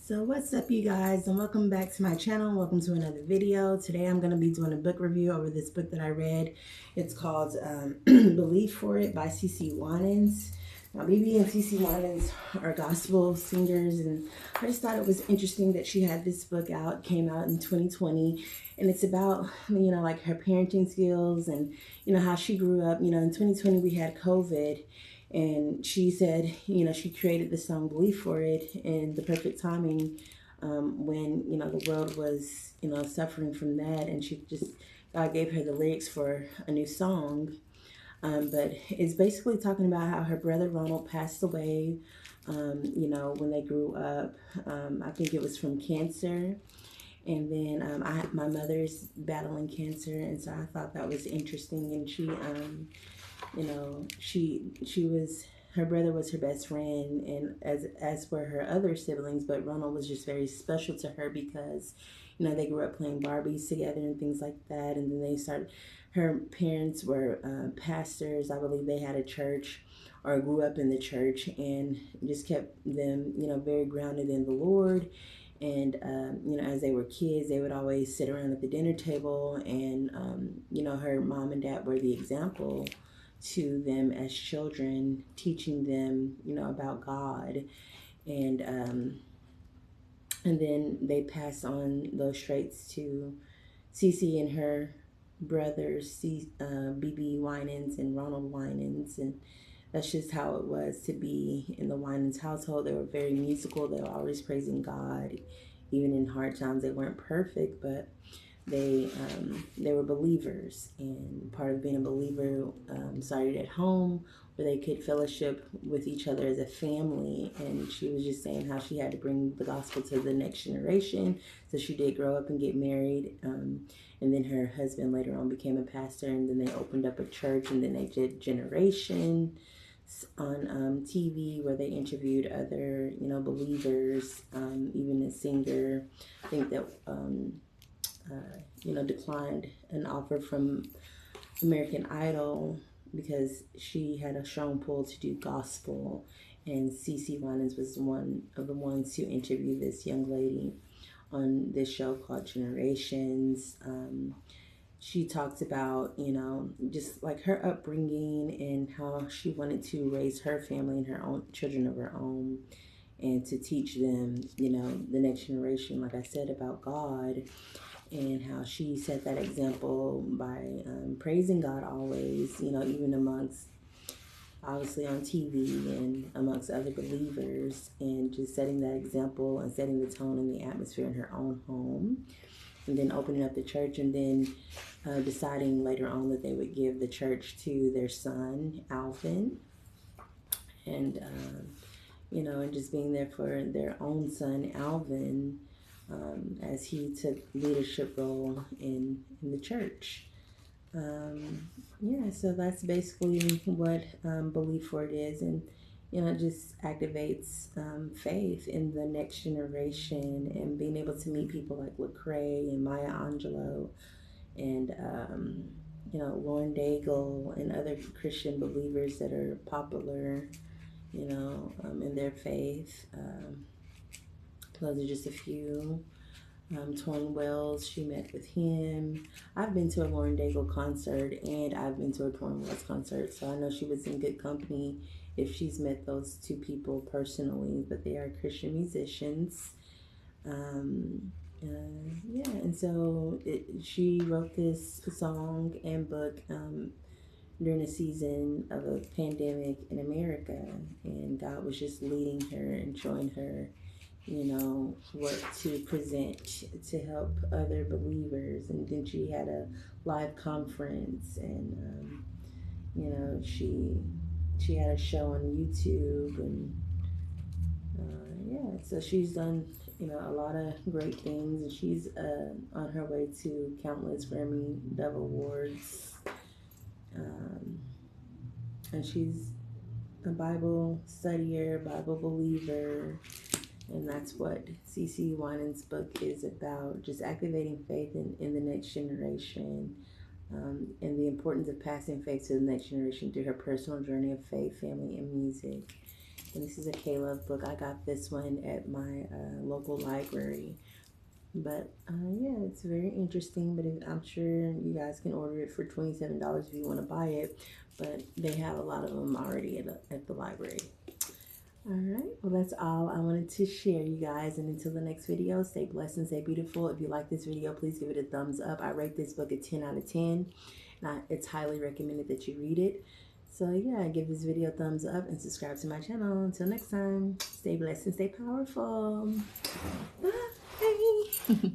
So what's up, you guys, and welcome back to my channel. Welcome to another video. Today I'm going to be doing a book review over this book that I read. It's called Believe For It by CeCe Winans. Now, BB and CeCe Winans are gospel singers, and I just thought it was interesting that she had this book out. It came out in 2020, and it's about, like her parenting skills and, how she grew up. In 2020 we had COVID. And she said, she created the song Believe For It in the perfect timing when, the world was, suffering from that. And God gave her the lyrics for a new song. But it's basically talking about how her brother Ronald passed away, when they grew up. I think it was from cancer. And then my mother's battling cancer. And so I thought that was interesting. And she was, her brother was her best friend, and as were her other siblings, but Ronald was just very special to her because they grew up playing Barbies together and things like that. And then her parents were pastors. I believe they had a church or grew up in the church, and just kept them very grounded in the Lord. And as they were kids, they would always sit around at the dinner table, and her mom and dad were the example to them as children, teaching them, about God. And then they pass on those traits to CeCe and her brothers, BB Winans and Ronald Winans. And that's just how it was to be in the Winans household. They were very musical. They were always praising God. Even in hard times, they weren't perfect, but they were believers, and part of being a believer started at home, where they could fellowship with each other as a family. And she was just saying how she had to bring the gospel to the next generation. So she did grow up and get married, and then her husband later on became a pastor, and then they opened up a church, and then they did Generation on TV, where they interviewed other believers, even a singer, I think that declined an offer from American Idol because she had a strong pull to do gospel. And CeCe Winans was one of the ones who interviewed this young lady on this show called Generations. She talked about, just like her upbringing and how she wanted to raise her family and her own children of her own, and to teach them, the next generation, like I said, about God. And how she set that example by praising God always, even amongst, obviously, on TV and amongst other believers, and just setting that example and setting the tone and the atmosphere in her own home. And then opening up the church, and then deciding later on that they would give the church to their son, Alvin. And, and just being there for their own son, Alvin, as he took leadership role in the church. So that's basically what Believe For It is. And it just activates faith in the next generation, and being able to meet people like Lecrae and Maya Angelou and Lauren Daigle and other Christian believers that are popular in their faith. Those are just a few. Twain Wells, she met with him. I've been to a Lauren Daigle concert, and I've been to a Twain Wells concert, so I know she was in good company if she's met those two people personally. But they are Christian musicians. And so she wrote this song and book during a season of a pandemic in America, and God was just leading her and showing her what to present to help other believers. And then she had a live conference, and she had a show on YouTube, and so she's done a lot of great things, and she's on her way to countless Grammy Dove Awards, and she's a Bible studier, Bible believer. And that's what CeCe Winans' book is about, just activating faith in the next generation, and the importance of passing faith to the next generation through her personal journey of faith, family, and music. And this is a K-Love book. I got this one at my local library. But yeah, it's very interesting. But I'm sure you guys can order it for $27 if you want to buy it. But they have a lot of them already at the library. All right, well, that's all I wanted to share, you guys. And until the next video, stay blessed and stay beautiful. If you like this video, please give it a thumbs up. I rate this book a 10 out of 10. And it's highly recommended that you read it. So yeah, give this video a thumbs up and subscribe to my channel. Until next time, stay blessed and stay powerful. Bye.